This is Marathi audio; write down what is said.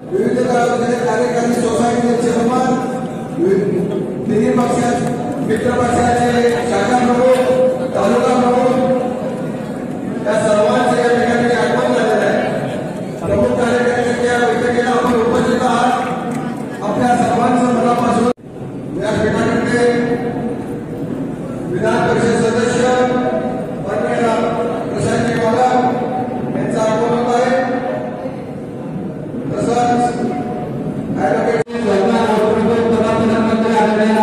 विविध कार्यकारी सोसायटीचे चेअरमन, तिन्ही पक्षाचे मित्र पक्षाचे शाखा प्रमुख, तालुका प्रमुख या सर्वांचे या ठिकाणी आगमन झालेलं आहे। प्रमुख कार्यकर्त्यांच्या बैठकीला आपण उपस्थित आहात। आपल्या सर्वांचं मनापासून या ठिकाणी विधान परिषद सदस्य माननीय प्रशांत मालक यांचा आगमन होत आहे। तसंच ॲडव्होकेट प्रधानमंत्री आदरणीय